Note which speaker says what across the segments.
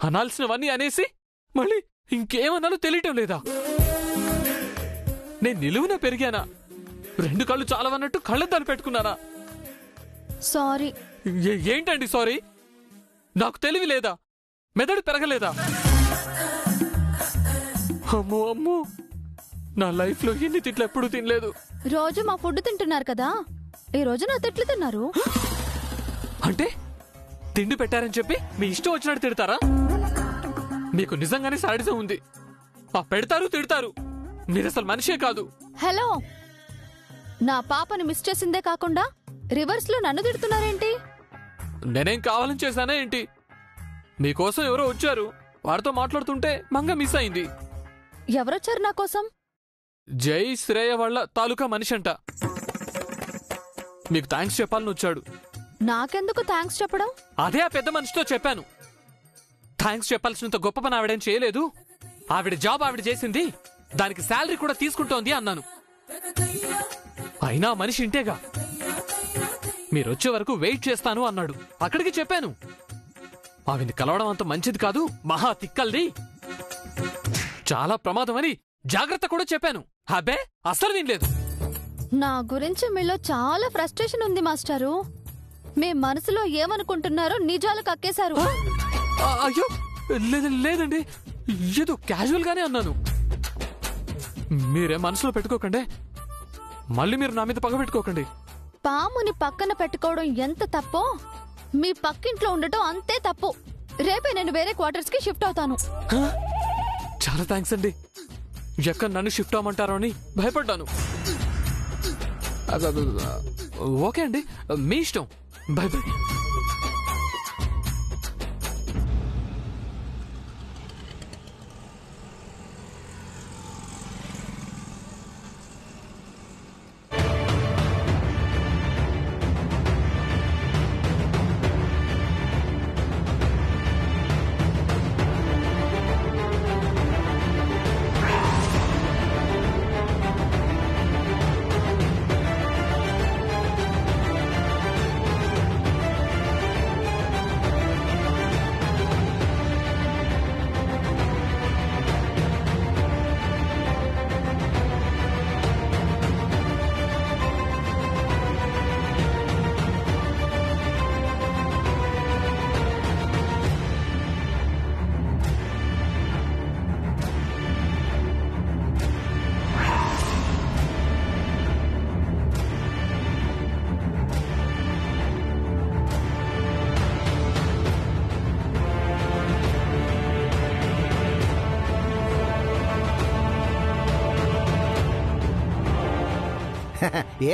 Speaker 1: అనాల్సినవన్నీ అనేసి మళ్ళీ ఇంకేమన్నాలో తెలియటం లేదా? నేను నిలువున పెరిగానా? 2 కళ్ళు చాలవన్నట్టు కళ్ళద్దాలు పెట్టుకున్నానా?
Speaker 2: సారీ.
Speaker 1: ఏంటండి సారీ? నాకు తెలివి లేదా? మెదడు పెరగలేదా? అమ్మో అమ్మో, నా లైఫ్ లో ఇన్ని తిట్లు ఎప్పుడు తినలేదు.
Speaker 2: రోజు మా ఫుడ్ తింటున్నారు కదా, ఈ రోజు నా తిట్లు తిన్నారు.
Speaker 1: అంటే తిండి పెట్టారని చెప్పి మీ ఇష్టం వచ్చినట్టు తిడతారా? మీకు నిజంగానే సాడిజం ఉంది. పెడతారు తిడతారు, మీరసలు మనిషే కాదు.
Speaker 2: హలో, నా పాపని మిస్ చేసిందే కాకుండా రివర్స్ లో నన్ను తిడుతున్నారేంటి?
Speaker 1: నేనేం కావాలని చేశానా ఏంటి? మీకోసం ఎవరో వచ్చారు, వారితో మాట్లాడుతుంటే మంగ మిస్ అయింది.
Speaker 2: ఎవరొచ్చారు నా కోసం?
Speaker 1: జై శ్రేయ వాళ్ళ తాలూకా మనిషి అంట. మీకు థ్యాంక్స్ చెప్పాలని వచ్చాడు.
Speaker 2: నాకెందుకు థ్యాంక్స్ చెప్పడం?
Speaker 1: అదే ఆ పెద్ద మనిషితో చెప్పాను. థ్యాంక్స్ చెప్పాల్సినంత గొప్ప పని ఆవిడేం చేయలేదు, ఆవిడ జాబ్ ఆవిడ చేసింది, దానికి శాలరీ కూడా తీసుకుంటోంది అన్నాను. అయినా మనిషి ఇంటేగా. మీరొచ్చే వరకు వెయిట్ చేస్తాను అన్నాడు. అక్కడికి చెప్పాను, ఆవిని కలవడం అంత మంచిది కాదు, మహా తిక్కల్ది, చాలా ప్రమాదం అని జాగ్రత్త కూడా చెప్పాను. అబ్బే అస్సలు వినలేదు.
Speaker 2: నా గురించి మీలో చాలా ఫ్రస్ట్రేషన్ ఉంది మాస్టారు. మీ మనసులో ఏమనుకుంటున్నారో నిజాలు కక్కేశారు.
Speaker 1: అయ్యో లేదండి, ఏదో క్యాజువల్ గానే అన్నాను. మీరే మనసులో పెట్టుకోకండి, మళ్ళీ మీరు నా మీద పగ పెట్టుకోకండి.
Speaker 2: పాముని పక్కన పెట్టుకోవడం ఎంత తప్పో మీ పక్కింట్లో ఉండటం అంతే తప్పు. రేపే నేను వేరే క్వార్టర్స్ కి షిఫ్ట్ అవుతాను.
Speaker 1: చాలా థ్యాంక్స్ అండి. ఎక్కడ నన్ను షిఫ్ట్ అవ్వమంటారో అని భయపడ్డాను. ఓకే అండి, మీ ఇష్టం. By by.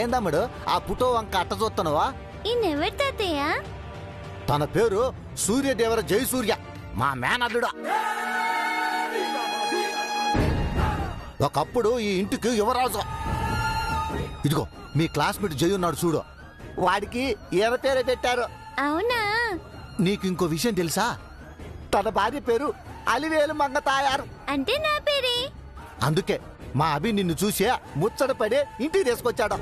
Speaker 3: ఏందమ్ముడు ఆ పుటో వంక అట్ట చూస్తున్నావా?
Speaker 2: ఈయనెవరు తాతయ్య?
Speaker 3: తన పేరు సూర్యదేవర జయసూర్య, మా మేనల్లుడా. ఒకప్పుడు ఈ ఇంటికి యువరాజు. ఇదిగో మీ క్లాస్మేట్ జై ఉన్నాడు చూడు, వాడికి ఈయన పేరే పెట్టారు.
Speaker 2: అవునా?
Speaker 3: నీకు ఇంకో విషయం తెలుసా? తన భార్య పేరు అలివేలు మంగ తాయారు.
Speaker 2: అంటే నా పేరే.
Speaker 3: అందుకే మా అభి నిన్ను చూసే ముచ్చట పడి ఇంటికి తీసుకొచ్చాడు.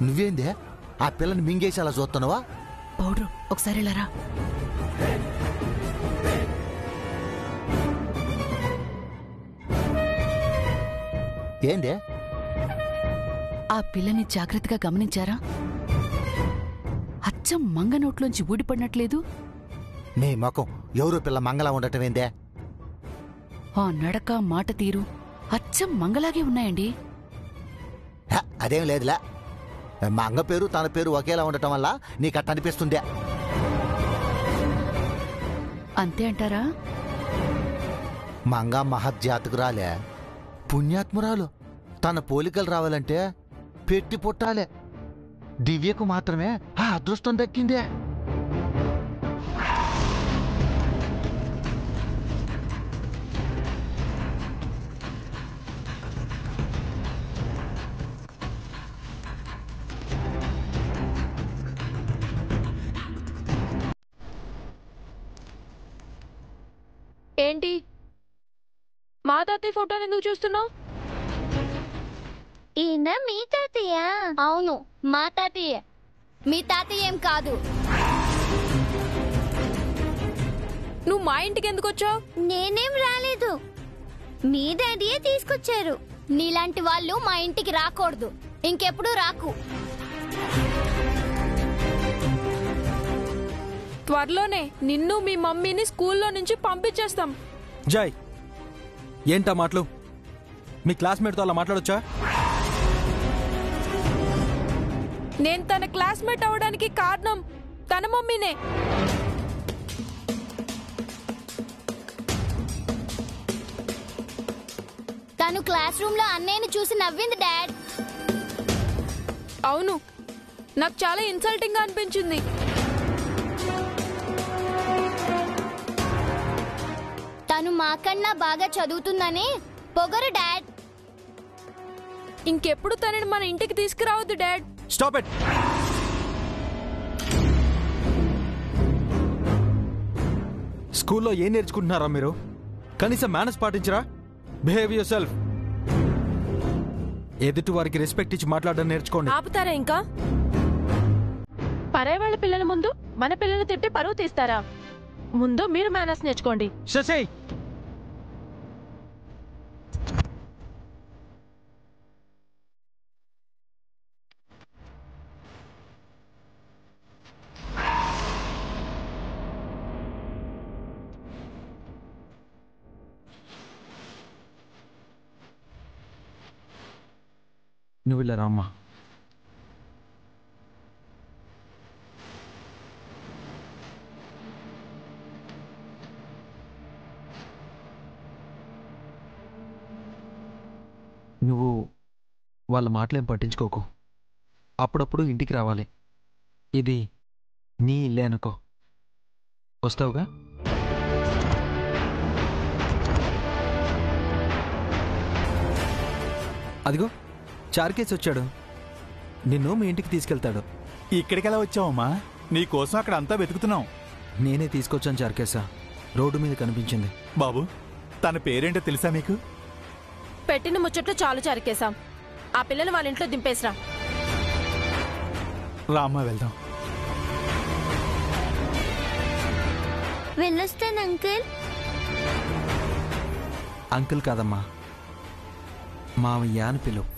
Speaker 3: నువ్వేందే ఆ పిల్లని మింగేసి అలా చూస్తున్నావా?
Speaker 4: పౌడరు ఒకసారి లరా.
Speaker 3: ఏందే?
Speaker 4: ఆ పిల్లని జాగ్రత్తగా గమనించారా? అచ్చం మంగ నోట్లోంచి ఊడిపడినట్లేదు.
Speaker 3: నీ ముఖం ఎవరు పిల్ల మంగళ ఉండటం ఏందే?
Speaker 4: ఆ నడక మాట తీరు అచ్చం మంగలాగే ఉన్నాయండి.
Speaker 3: అదేం లేదులే, మంగ పేరు తన పేరు ఒకేలా ఉండటం వల్ల నీకు అట్ట అనిపిస్తుందే.
Speaker 4: అంతే అంటారా?
Speaker 3: మంగ మహజ్జాతకురాలే, పుణ్యాత్మురాలు. తన పోలికలు రావాలంటే పెట్టి పుట్టాలే. దివ్యకు మాత్రమే ఆ అదృష్టం దక్కిందే.
Speaker 5: ఏంటి మా తాతయ్య ఫోటోని ఎందుకు చూస్తున్నావు?
Speaker 2: ఈయన మీ తాతయ్య? అవును, మా తాతయ్య. మీ తాతయ్య ఏం కాదు.
Speaker 5: నువ్వు మా ఇంటికి ఎందుకు వచ్చావు?
Speaker 2: నేనేం రాలేదు, మీ డాడీయే తీసుకొచ్చారు. నీలాంటి వాళ్ళు మా ఇంటికి రాకూడదు, ఇంకెప్పుడు రాకు.
Speaker 5: త్వరలోనే నిన్ను మీ మమ్మీని స్కూల్లో నుంచి పంపించేస్తాం.
Speaker 6: జై, ఏంటా మాటలు? మీ క్లాస్మేట్తో అలా మాట్లాడొచ్చా?
Speaker 5: నేను తన క్లాస్మేట్ అవడానికి కారణం తన మమ్మీనే.
Speaker 2: తను క్లాస్ రూమ్ లో అన్నయ్యని చూసి నవ్వింది డాడ్.
Speaker 5: అవును, నాకు చాలా ఇన్సల్టింగ్ గా అనిపించింది.
Speaker 2: తను మాకన్నా బాగా చదువుతుందని పొగరు డాడ్.
Speaker 5: ఇంకెప్పుడు తనని మన ఇంటికి తీసుకురావద్దు డాడ్.
Speaker 6: Stop it. స్కూల్లో ఏం నేర్చుకుంటున్నారా మీరు? కనీసం మేనర్స్ పాటించరా? Behave yourself. ఎదుటి వారికి రెస్పెక్ట్ ఇచ్చి మాట్లాడడం నేర్చుకోండి.
Speaker 5: ఆపుతారా ఇంకా?
Speaker 7: పరాయి వాళ్ళ పిల్లల ముందు మన పిల్లలు తిట్టి పరువు తీస్తారా? ముందు మీరు మేనర్స్ నేర్చుకోండి.
Speaker 6: శశి, నువ్వు ఇలా రామ్మా. నువ్వు వాళ్ళ మాటలేం పట్టించుకోకు. అప్పుడప్పుడు ఇంటికి రావాలి. ఇది నీ ఇల్లే అనుకో. వస్తావుగా? అదిగో చార్కేసి వచ్చాడు. నిన్ను మీ ఇంటికి తీసుకెళ్తాడు.
Speaker 8: ఇక్కడికెలా వచ్చావమ్మా? నీకోసం అక్కడ అంతా వెతుకుతున్నాం.
Speaker 6: నేనే తీసుకొచ్చాను చార్కేసా. రోడ్డు మీద కనిపించింది.
Speaker 8: బాబు, తన పేరేంటో తెలుసా మీకు?
Speaker 7: పెట్టిన ముచ్చట్లు చాలు చారికేశాం. ఆ పిల్లని వాళ్ళ ఇంట్లో దింపేసిరా.
Speaker 8: రామ్మా, వెళ్దాం.
Speaker 2: వెళ్ళొస్తాను అంకుల్.
Speaker 6: అంకుల్ కాదమ్మా, మావయ్య అని పిలువు.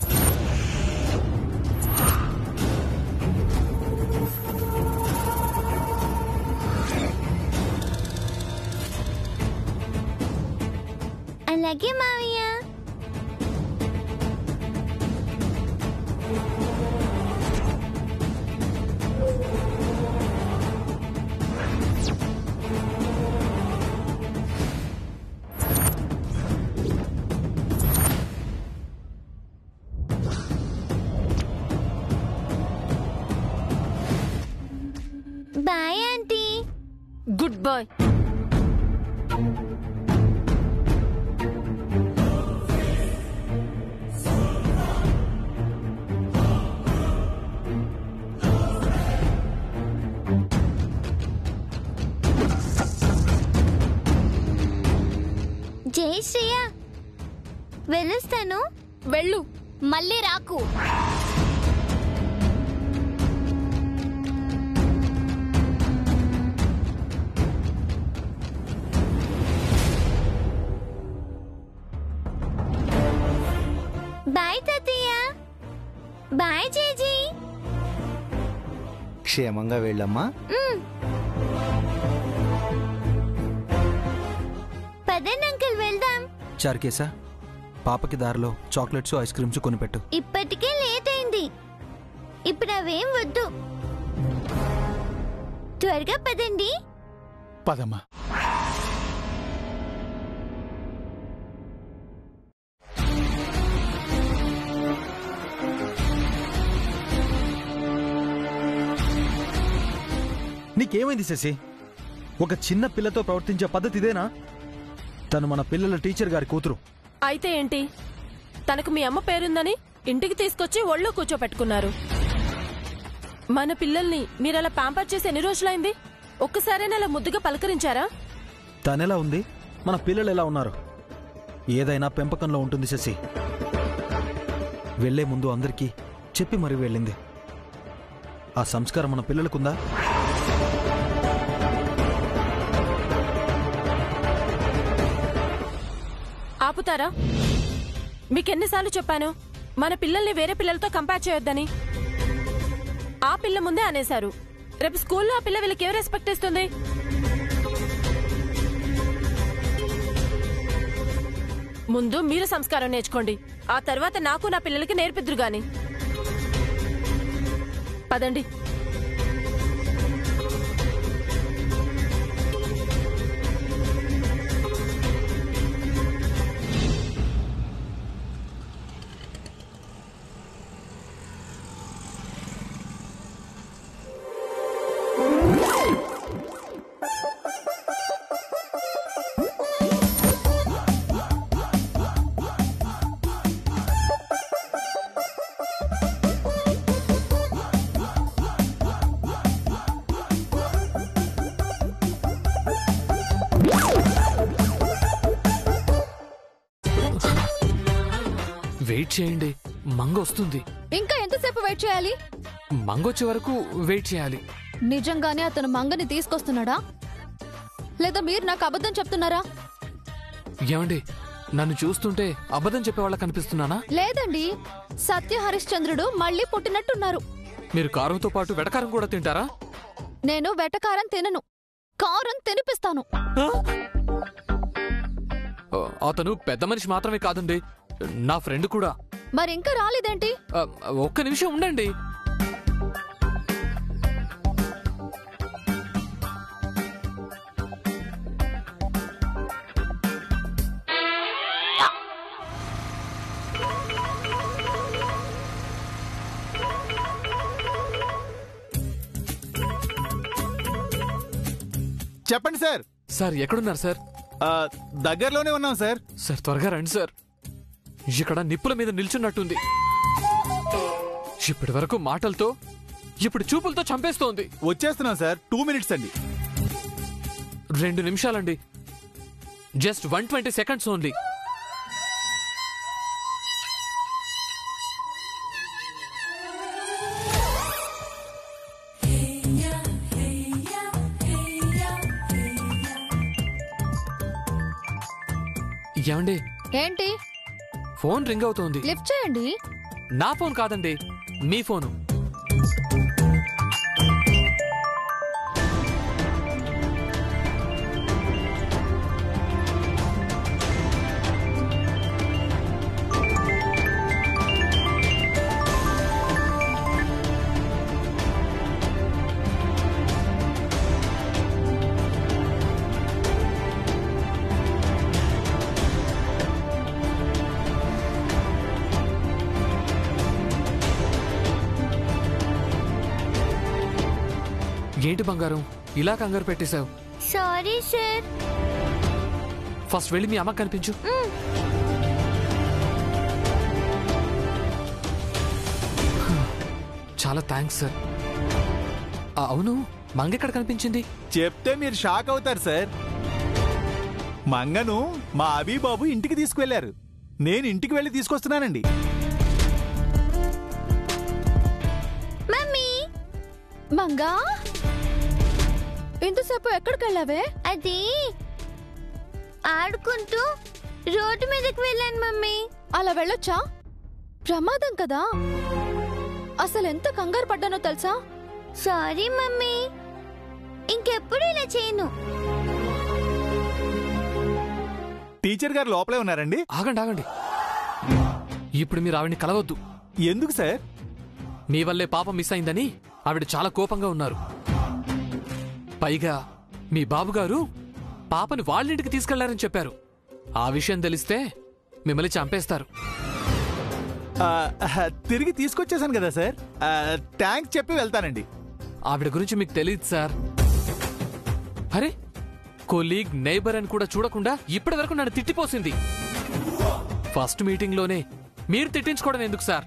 Speaker 2: అలాగే మావయ్య. Bye aunty.
Speaker 7: Good boy.
Speaker 2: Jai Shreya, వెళ్ళొస్తాను.
Speaker 5: వెళ్ళు,
Speaker 2: మళ్ళీ రాకు. బాయ్ తాతయ్య. బాయ్ జేజీ.
Speaker 3: క్షేమంగా వెళ్ళమ్మా.
Speaker 2: పదండి అంకుల్, వెళ్దాం.
Speaker 6: చార్కేసా, పాపకి దారిలో చాక్లెట్స్ ఐస్ క్రీమ్స్ కొనిపెట్టు.
Speaker 2: ఇప్పటికే లేట్ అయింది, ఇప్పుడు అవేం వద్దు. త్వరగా పదండి.
Speaker 8: పదమ్మా.
Speaker 6: నీకేమైంది శశి? ఒక చిన్న పిల్లతో ప్రవర్తించే పద్ధతి ఇదేనా? తను మన పిల్లల టీచర్ గారి కూతురు.
Speaker 7: అయితే ఏంటి? తనకు మీ అమ్మ పేరుందని ఇంటికి తీసుకొచ్చి ఒళ్ళో కూర్చోపెట్టుకున్నారు. మన పిల్లల్ని మీరలా ప్యాంపర్ చేసి ఎన్ని రోజులైంది? ఒక్కసారైనా అలా ముద్దుగా పలకరించారా?
Speaker 6: తనెలా ఉంది, మన పిల్లలు ఎలా ఉన్నారు? ఏదైనా పెంపకంలో ఉంటుంది శశి. వెళ్లే ముందు అందరికీ చెప్పి మరీ వెళ్ళింది. ఆ సంస్కారం మన పిల్లలకుందా?
Speaker 7: ఆపుతారా? మీకెన్నిసార్లు చెప్పాను మన పిల్లల్ని వేరే పిల్లలతో కంపేర్ చేయొద్దని? ఆ పిల్ల ముందే అనేశారు. రేపు స్కూల్లో ఆ పిల్ల వీళ్ళకి ఏం రెస్పెక్ట్ ఇస్తుంది? ముందు మీరు సంస్కారం నేర్చుకోండి, ఆ తర్వాత నాకు నా పిల్లలకి నేర్పిద్దురు గాని. పదండి.
Speaker 1: వెయిట్ చేయండి, మంగ వస్తుంది.
Speaker 2: ఇంకా ఎంతసేపు వెయిట్ చేయాలి?
Speaker 1: మంగొచ్చే వరకు వెయిట్ చేయాలి.
Speaker 2: నిజంగానే అతను మంగని తీసుకొస్తున్నాడా లేదా మీరు నాకు అబద్ధం చెప్తున్నారా?
Speaker 1: ఏమండి, నన్ను చూస్తుంటే అబద్ధం చెప్పేవాళ్ళ కనిపిస్తున్నానా?
Speaker 2: లేదండి, సత్య హరిశ్చంద్రుడు మళ్ళీ పుట్టినట్టున్నారు.
Speaker 1: మీరు కారంతో పాటు వెటకారం కూడా తింటారా?
Speaker 2: నేను వెటకారం తినను, కారం తినిపిస్తాను.
Speaker 1: అతను పెద్ద మనిషి మాత్రమే కాదండి, నా ఫ్రెండ్ కూడా.
Speaker 2: మరింకా రాలేదేంటి?
Speaker 1: ఒక్క నిమిషం ఉండండి.
Speaker 8: చెప్పండి సార్.
Speaker 1: సార్ ఎక్కడున్నారు సార్?
Speaker 8: దగ్గరలోనే ఉన్నాం సార్.
Speaker 1: సార్ త్వరగా రండి సార్, ఇక్కడ నిప్పుల మీద నిల్చున్నట్టుంది. ఇప్పటి వరకు మాటలతో, ఇప్పుడు చూపులతో చంపేస్తోంది.
Speaker 8: వచ్చేస్తున్నాం సార్, 2 minutes అండి.
Speaker 1: 2 నిమిషాలండి, జస్ట్ 120 seconds ఓన్లీ. ఏమండి,
Speaker 2: ఏంటి?
Speaker 1: ఫోన్ రింగ్ అవుతోంది.
Speaker 2: లిఫ్ట్ చేయండి.
Speaker 1: నా ఫోన్ కాదండి, మీ ఫోను. ఏంటి బంగారం, ఇలా కంగారు పెట్టేశావు?
Speaker 2: Sorry sir.
Speaker 1: ఫస్ట్ వెళ్ళి మీ అమ్మకు కనిపించు. చాలా థ్యాంక్స్ సార్. అవును, మంగ ఎక్కడ కనిపించింది?
Speaker 8: చెప్తే మీరు షాక్ అవుతారు సార్. మంగను మా అబీబాబు ఇంటికి తీసుకువెళ్లారు. నేను ఇంటికి వెళ్ళి తీసుకొస్తున్నానండి.
Speaker 2: మమ్మీ, మంగా ఇంతసేపు ఎక్కడికి వెళ్ళావే?
Speaker 9: అది ఆడుకుంటూ రోడ్డు మీదకి వెళ్ళాను మమ్మీ.
Speaker 2: అలా వెళ్ళొచ్చా? ప్రమాదం కదా. అసలు ఎంత కంగారు పడ్డానో తెలుసా?
Speaker 9: సారీ మమ్మీ, ఇంకెప్పుడు ఇలా చేయను.
Speaker 8: టీచర్ గారు లోపలే ఉన్నారండి.
Speaker 1: ఆగండి ఆగండి, ఇప్పుడు మీరు ఆవిడ్ని కలవద్దు.
Speaker 8: ఎందుకు సార్?
Speaker 1: మీ వల్లే పాప మిస్ అయిందని ఆవిడ చాలా కోపంగా ఉన్నారు. పైగా మీ బాబుగారు పాపని వాళ్ళింటికి తీసుకెళ్లారని చెప్పారు. ఆ విషయం తెలిస్తే మిమ్మల్ని చంపేస్తారు.
Speaker 8: తిరిగి తీసుకొచ్చేసాను కదా సార్, థ్యాంక్స్ చెప్పి వెళ్తానండి.
Speaker 1: ఆవిడ గురించి మీకు తెలియదు సార్. అరే, కొలీగ్, నైబర్ అని కూడా చూడకుండా ఇప్పటి వరకు నన్ను తిట్టిపోసింది. ఫస్ట్ మీటింగ్ లోనే మీరు తిట్టించుకోవడం ఎందుకు సార్?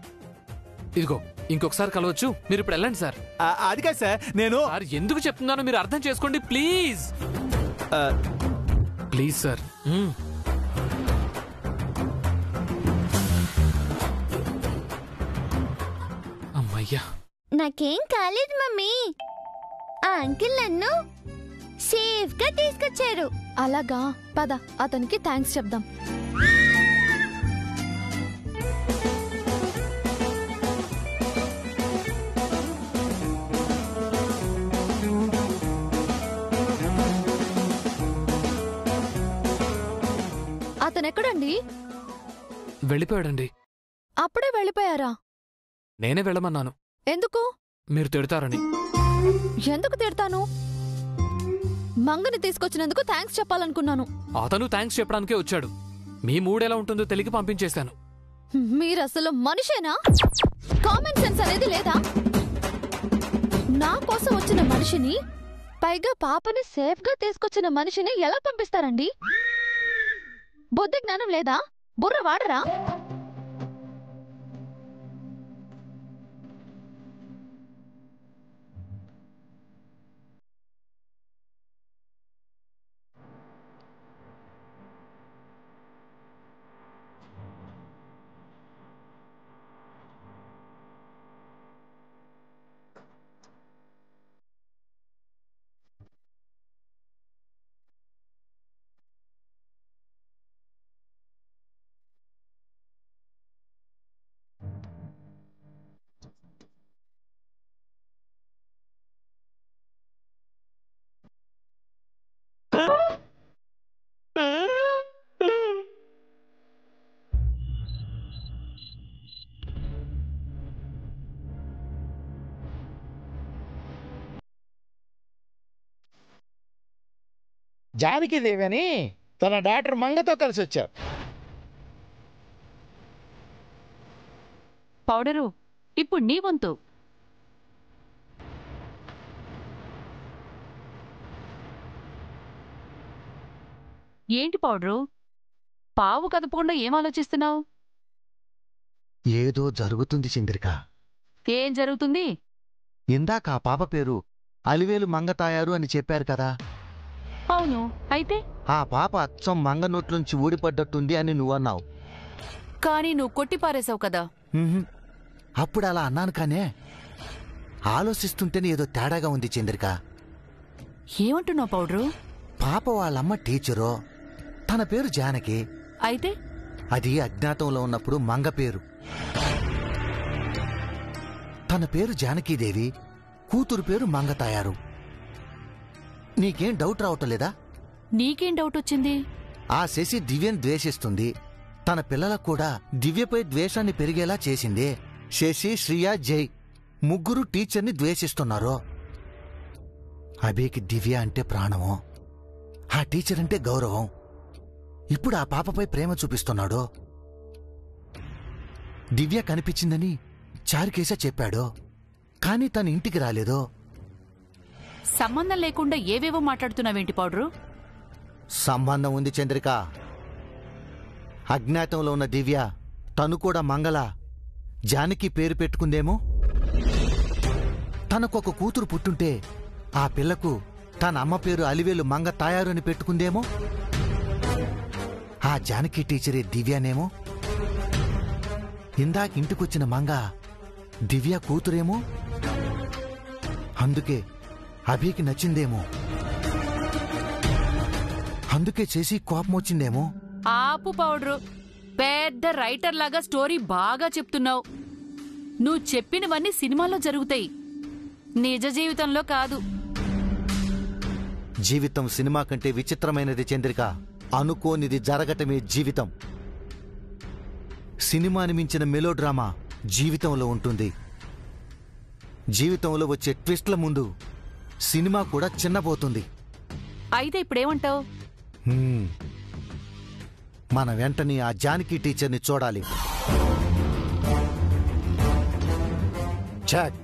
Speaker 1: ఇదిగో, ఇంకొకసారి కలవచ్చు, మీరు ఇప్పుడు వెళ్ళండి సార్.
Speaker 8: అది కాదు సార్, నేను
Speaker 1: ఎందుకు చెప్తున్నానో మీరు అర్థం చేసుకోండి ప్లీజ్. Please sir. అమ్మయ్యా.
Speaker 9: నాకేం కాలేదు మమ్మీ. ఆ అంకిల్ నన్ను సేఫ్ గా తీసుకొచ్చారు.
Speaker 2: అలాగా, పద అతనికి థ్యాంక్స్ చెప్దాం. అతనెక్కడండి?
Speaker 1: వెళ్ళిపోయాడండి.
Speaker 2: అప్పుడే వెళ్ళిపోయారా?
Speaker 1: నేనే వెళ్ళమన్నాను.
Speaker 2: ఎందుకు?
Speaker 1: మీరు తిడతారని.
Speaker 2: ఎందుకు తిడతాను? మంగని తీసుకొచ్చినందుకు థ్యాంక్స్ చెప్పాలనుకున్నాను.
Speaker 1: అతను థ్యాంక్స్ చెప్పడానికే వచ్చాడు. మీ మూడెలా ఉంటుందో తెలిగి పంపించేశాను.
Speaker 2: మీరసలు మనిషేనా? కామన్ సెన్స్ అనేది లేదా? నా కోసం వచ్చిన మనిషిని, పైగా పాపని సేఫ్ గా తీసుకొచ్చిన మనిషిని ఎలా పంపిస్తారండి? బుద్ధి జ్ఞానం లేదా? బుర్ర వాడరా?
Speaker 10: జానకిదేవి అని తన డాక్టర్ మంగతో కలిసి వచ్చారు.
Speaker 4: పౌడరు, ఇప్పుడు నీ వంతు. ఏంటి పౌడరు, పావు కదపకుండా ఏం ఆలోచిస్తున్నావు?
Speaker 3: ఏదో జరుగుతుంది చంద్రిక.
Speaker 4: ఏం జరుగుతుంది?
Speaker 3: ఇందాక ఆ పాప పేరు అలివేలు మంగతాయారు అని చెప్పారు కదా.
Speaker 4: అవును, అయితే?
Speaker 3: ఆ పాప అచ్చం మంగ నోట్లుంచి ఊడిపడ్డట్టుంది అని నువ్వన్నావు.
Speaker 4: కానీ నువ్వు కొట్టిపారేశావు కదా.
Speaker 3: అప్పుడు అలా అన్నాను కానే, ఆలోచిస్తుంటేనే ఏదో తేడాగా ఉంది చంద్రిక.
Speaker 4: ఏమంటున్నావు పౌడరు?
Speaker 3: పాప వాళ్ళమ్మ టీచరో, తన పేరు జానకి.
Speaker 4: అయితే?
Speaker 3: అది అజ్ఞాతంలో ఉన్నప్పుడు మంగ పేరు. తన పేరు జానకీదేవి, కూతురు పేరు మంగతాయారు. నీకేం డౌట్ రావటం లేదా?
Speaker 4: నీకేం డౌట్ వచ్చింది?
Speaker 3: ఆ శశి దివ్యను ద్వేషిస్తుంది. తన పిల్లలకు కూడా దివ్యపై ద్వేషాన్ని పెరిగేలా చేసింది. శశి, శ్రియ, జై ముగ్గురు టీచర్ని ద్వేషిస్తున్నారు. అభికి దివ్య అంటే ప్రాణమో, ఆ టీచర్ అంటే గౌరవం. ఇప్పుడు ఆ పాపపై ప్రేమ చూపిస్తున్నాడు. దివ్య కనిపించిందని చారుకేశ చెప్పాడు, కానీ తన ఇంటికి రాలేదు.
Speaker 4: సంబంధం లేకుండా ఏవేవో మాట్లాడుతున్నావేంటి పౌడరు?
Speaker 3: సంబంధం ఉంది చంద్రిక. అజ్ఞాతంలో ఉన్న దివ్య తను కూడా మంగళ జానకి పేరు పెట్టుకుందేమో. తనకొక కూతురు పుట్టుంటే ఆ పిల్లకు తన అమ్మ పేరు అలివేలు మంగ తాయారు అని పెట్టుకుందేమో. ఆ జానకి టీచరే దివ్యనేమో. ఇందాక ఇంటికొచ్చిన మంగ దివ్య కూతురేమో. అందుకే అభికి నచ్చిందేమో. అందుకే చేసి కోపం వచ్చిందేమో.
Speaker 4: ఆపు పౌడరు, పెద్ద రైటర్ లాగా స్టోరీ బాగా చెప్తున్నావు. నువ్వు చెప్పినవన్నీ సినిమాలో జరుగుతాయి, నిజ జీవితంలో కాదు.
Speaker 3: జీవితం సినిమా కంటే విచిత్రమైనది చంద్రిక. అనుకోనిది జరగటమే జీవితం. సినిమాని మించిన మెలోడ్రామా జీవితంలో ఉంటుంది. జీవితంలో వచ్చే ట్విస్ట్ల ముందు సినిమా కూడా చిన్నపోతుంది.
Speaker 4: అయితే ఇప్పుడేమంటావు?
Speaker 3: మన వెంటనే ఆ జానకి టీచర్ని చూడాలి. చాట్.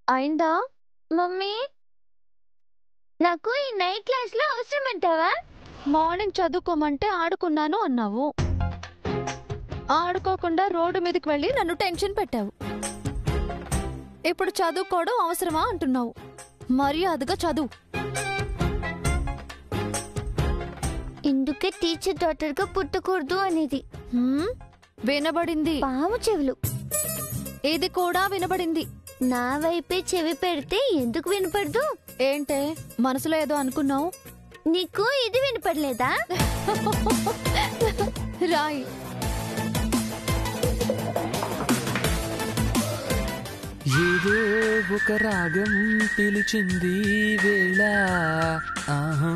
Speaker 2: అయిందా
Speaker 9: మమ్మీ నాకు ఈ నైట్ క్లాస్ లో అవసరం అంటావా?
Speaker 2: మార్నింగ్ చదువుకోమంటే ఆడుకున్నాను అన్నావు, ఆడుకోకుండా రోడ్డు మీదకి వెళ్ళి నన్ను టెన్షన్ పెట్టావు. ఇప్పుడు చదువుకోవడం అవసరమా అంటున్నావు. మర్యాదగా చదువు.
Speaker 9: ఇందుకే టీచర్ డాక్టర్ గా పుట్టకూడదు అనేది.
Speaker 2: వినబడింది.
Speaker 9: పాము చెవులు.
Speaker 2: ఇది కూడా వినబడింది.
Speaker 9: నా వైపే చెవి పెడితే ఎందుకు వినపడదు?
Speaker 2: ఏంటే మనసులో ఏదో అనుకున్నావు?
Speaker 9: నీకు ఇది వినపడలేదా?
Speaker 2: రాయ్.
Speaker 1: ఏదో ఒక రాగం పిలిచింది వేళ, ఆహా